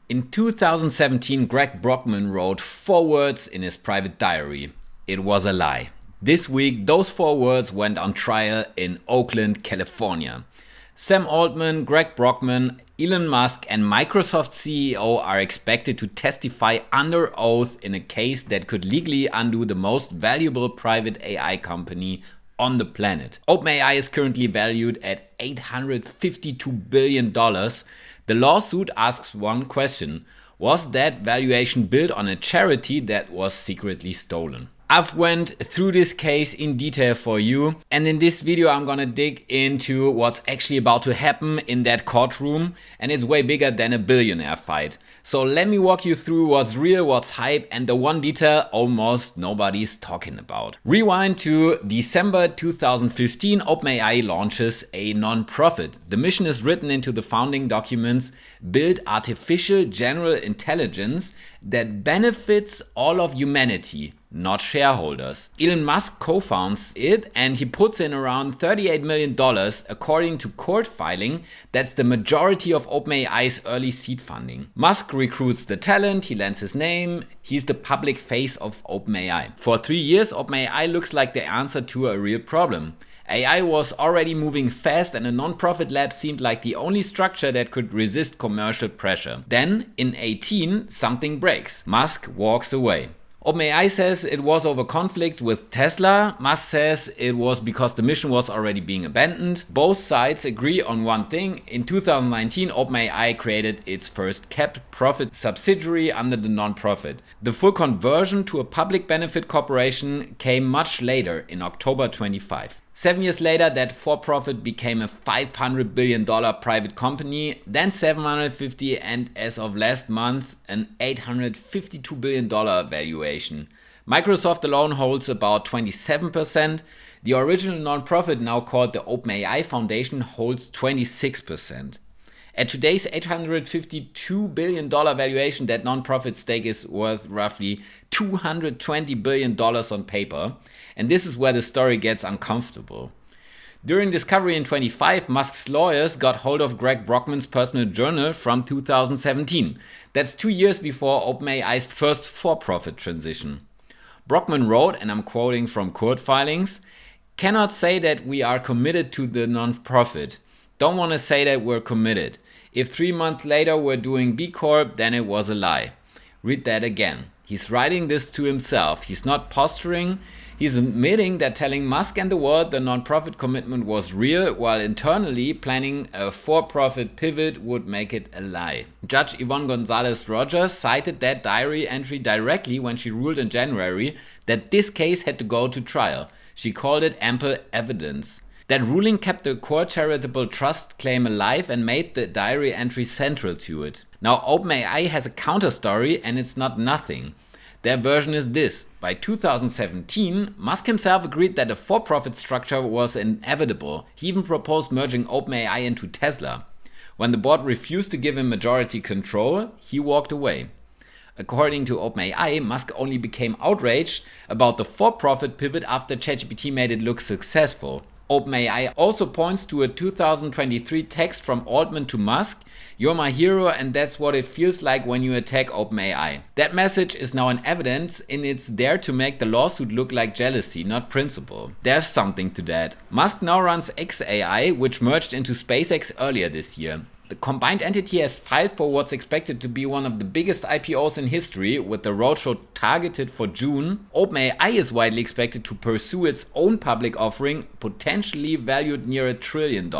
In 2017, Greg Brockman wrote 4 words in his private diary. It was a lie. This week, those 4 words went on trial in Oakland, California. Sam Altman, Greg Brockman, Elon Musk and Microsoft CEO are expected to testify under oath in a case that could legally undo the most valuable private AI company on the planet. OpenAI is currently valued at $852 billion. The lawsuit asks one question: was that valuation built on a charity that was secretly stolen? I've went through this case in detail for you, and in this video I'm gonna dig into what's actually about to happen in that courtroom, and it's way bigger than a billionaire fight. So let me walk you through what's real, what's hype, and the one detail almost nobody's talking about. Rewind to December 2015, OpenAI launches a non-profit. The mission is written into the founding documents: build artificial general intelligence that benefits all of humanity, not shareholders. Elon Musk co-founds it, and he puts in around $38 million. According to court filing, that's the majority of OpenAI's early seed funding. Musk recruits the talent, he lends his name, he's the public face of OpenAI. For 3 years, OpenAI looks like the answer to a real problem. AI was already moving fast, and a non-profit lab seemed like the only structure that could resist commercial pressure. Then, in 2018, something breaks. Musk walks away. OpenAI says it was over conflicts with Tesla. Musk says it was because the mission was already being abandoned. Both sides agree on one thing. In 2019, OpenAI created its first capped profit subsidiary under the non-profit. The full conversion to a public benefit corporation came much later, in October 25. 7 years later, that for-profit became a $500 billion private company, then 750, and as of last month, an $852 billion valuation. Microsoft alone holds about 27%. The original nonprofit, now called the OpenAI Foundation, holds 26%. At today's $852 billion valuation, that nonprofit stake is worth roughly $220 billion on paper. And this is where the story gets uncomfortable. During discovery in 2025, Musk's lawyers got hold of Greg Brockman's personal journal from 2017. That's 2 years before OpenAI's first for-profit transition. Brockman wrote, and I'm quoting from court filings, "Cannot say that we are committed to the nonprofit. Don't want to say that we're committed. If 3 months later we're doing B Corp, then it was a lie." Read that again. He's writing this to himself. He's not posturing. He's admitting that telling Musk and the world the non-profit commitment was real, while internally planning a for-profit pivot would make it a lie. Judge Yvonne Gonzalez-Rogers cited that diary entry directly when she ruled in January that this case had to go to trial. She called it ample evidence. That ruling kept the core charitable trust claim alive and made the diary entry central to it. Now, OpenAI has a counter story, and it's not nothing. Their version is this: by 2017, Musk himself agreed that a for-profit structure was inevitable. He even proposed merging OpenAI into Tesla. When the board refused to give him majority control, he walked away. According to OpenAI, Musk only became outraged about the for-profit pivot after ChatGPT made it look successful. OpenAI also points to a 2023 text from Altman to Musk: "You're my hero, and that's what it feels like when you attack OpenAI." That message is now in evidence, and it's there to make the lawsuit look like jealousy, not principle. There's something to that. Musk now runs xAI, which merged into SpaceX earlier this year. The combined entity has filed for what's expected to be one of the biggest IPOs in history, with the roadshow targeted for June. OpenAI is widely expected to pursue its own public offering, potentially valued near $1 trillion.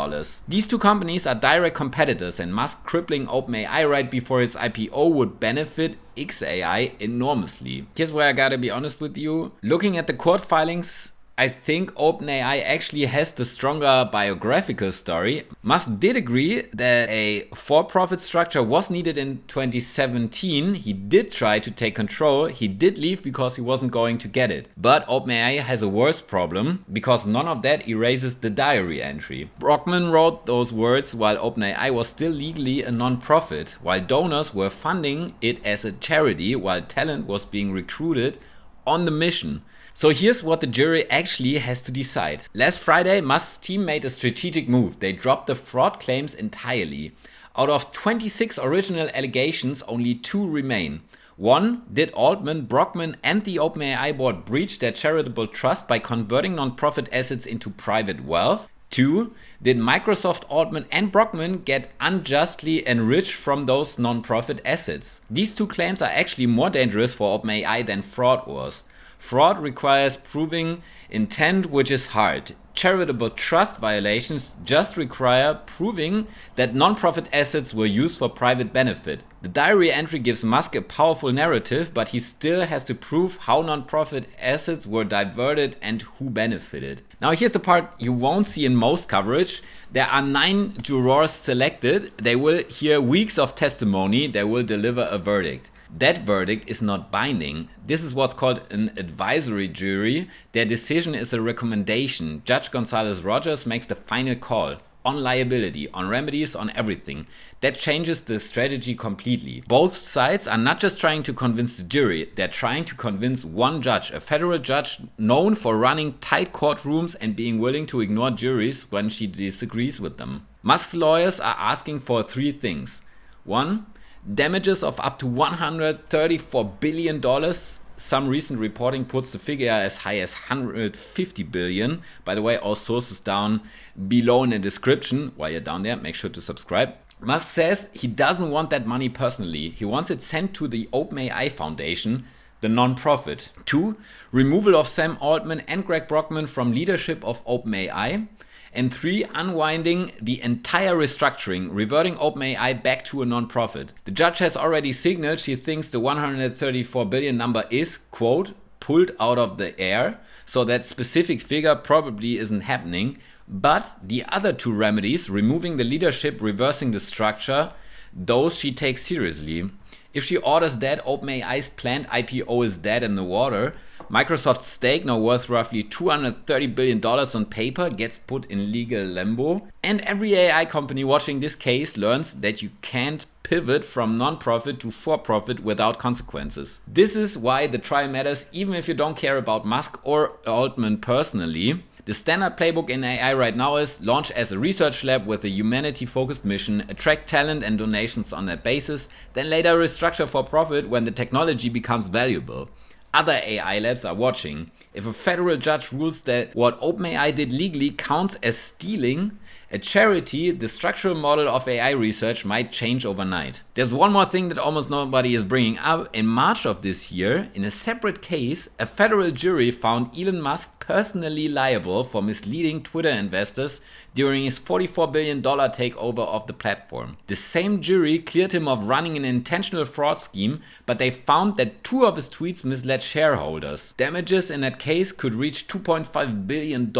These two companies are direct competitors, and Musk crippling OpenAI right before his IPO would benefit xAI enormously. Here's where I gotta be honest with you. Looking at the court filings, I think OpenAI actually has the stronger biographical story. Musk did agree that a for-profit structure was needed in 2017. He did try to take control. He did leave because he wasn't going to get it. But OpenAI has a worse problem, because none of that erases the diary entry. Brockman wrote those words while OpenAI was still legally a non-profit, while donors were funding it as a charity, while talent was being recruited on the mission. So here's what the jury actually has to decide. Last Friday, Musk's team made a strategic move. They dropped the fraud claims entirely. Out of 26 original allegations, only 2 remain. 1. Did Altman, Brockman and the OpenAI board breach their charitable trust by converting non-profit assets into private wealth? 2. Did Microsoft, Altman and Brockman get unjustly enriched from those non-profit assets? These 2 claims are actually more dangerous for OpenAI than fraud was. Fraud requires proving intent, which is hard. Charitable trust violations just require proving that non-profit assets were used for private benefit. The diary entry gives Musk a powerful narrative, but he still has to prove how non-profit assets were diverted and who benefited. Now here's the part you won't see in most coverage. There are 9 jurors selected. They will hear weeks of testimony. They will deliver a verdict. That verdict is not binding. This is what's called an advisory jury. Their decision is a recommendation. Judge Gonzalez Rogers makes the final call on liability, on remedies, on everything. That changes the strategy completely. Both sides are not just trying to convince the jury, they're trying to convince one judge, a federal judge known for running tight courtrooms and being willing to ignore juries when she disagrees with them. Musk's lawyers are asking for 3 things. 1. Damages of up to $134 billion. Some recent reporting puts the figure as high as $150 billion. By the way, all sources down below in the description. While you're down there, make sure to subscribe. Musk says he doesn't want that money personally. He wants it sent to the OpenAI Foundation, the non-profit. 2. Removal of Sam Altman and Greg Brockman from leadership of OpenAI. And 3. Unwinding the entire restructuring, reverting OpenAI back to a non-profit. The judge has already signaled she thinks the 134 billion number is, quote, pulled out of the air, so that specific figure probably isn't happening. But the other 2 remedies, removing the leadership, reversing the structure, those she takes seriously. If she orders that, OpenAI's planned IPO is dead in the water. Microsoft's stake, now worth roughly $230 billion on paper, gets put in legal limbo. And every AI company watching this case learns that you can't pivot from non-profit to for-profit without consequences. This is why the trial matters, even if you don't care about Musk or Altman personally. The standard playbook in AI right now is launch as a research lab with a humanity-focused mission, attract talent and donations on that basis, then later restructure for profit when the technology becomes valuable. Other AI labs are watching. If a federal judge rules that what OpenAI did legally counts as stealing a charity, the structural model of AI research might change overnight. There's one more thing that almost nobody is bringing up. In March of this year, in a separate case, a federal jury found Elon Musk personally liable for misleading Twitter investors during his $44 billion takeover of the platform. The same jury cleared him of running an intentional fraud scheme, but they found that 2 of his tweets misled shareholders. Damages in that case could reach $2.5 billion.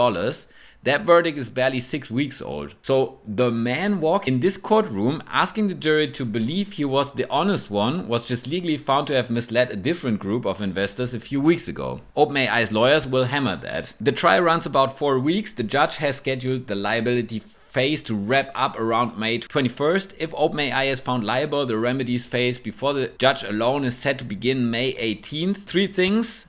That verdict is barely 6 weeks old. So the man walked in this courtroom asking the jury to believe he was the honest one was just legally found to have misled a different group of investors a few weeks ago. OpenAI's lawyers will hammer that. The trial runs about 4 weeks. The judge has scheduled the liability phase to wrap up around May 21st. If OpenAI is found liable, the remedies phase before the judge alone is set to begin May 18th. 3 things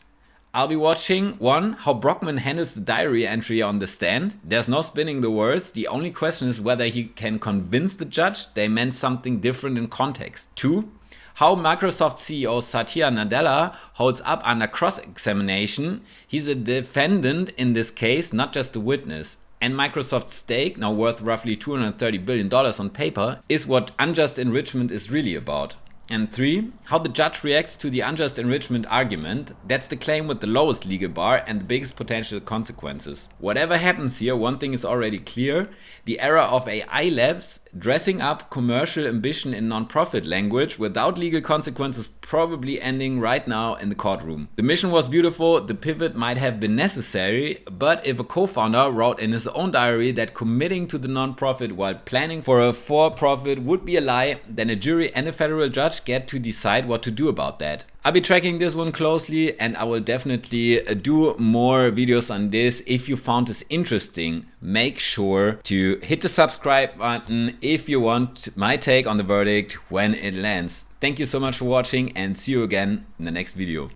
I'll be watching. 1. How Brockman handles the diary entry on the stand. There's no spinning the words. The only question is whether he can convince the judge they meant something different in context. 2. How Microsoft CEO Satya Nadella holds up under cross-examination. He's a defendant in this case, not just a witness. And Microsoft's stake, now worth roughly $230 billion on paper, is what unjust enrichment is really about. And 3. How the judge reacts to the unjust enrichment argument. That's the claim with the lowest legal bar and the biggest potential consequences. Whatever happens here, one thing is already clear. The era of AI labs dressing up commercial ambition in non-profit language without legal consequences probably ending right now in the courtroom. The mission was beautiful, the pivot might have been necessary, but if a co-founder wrote in his own diary that committing to the non-profit while planning for a for-profit would be a lie, then a jury and a federal judge get to decide what to do about that. I'll be tracking this one closely and I will definitely do more videos on this. If you found this interesting, make sure to hit the subscribe button if you want my take on the verdict when it lands. Thank you so much for watching and see you again in the next video.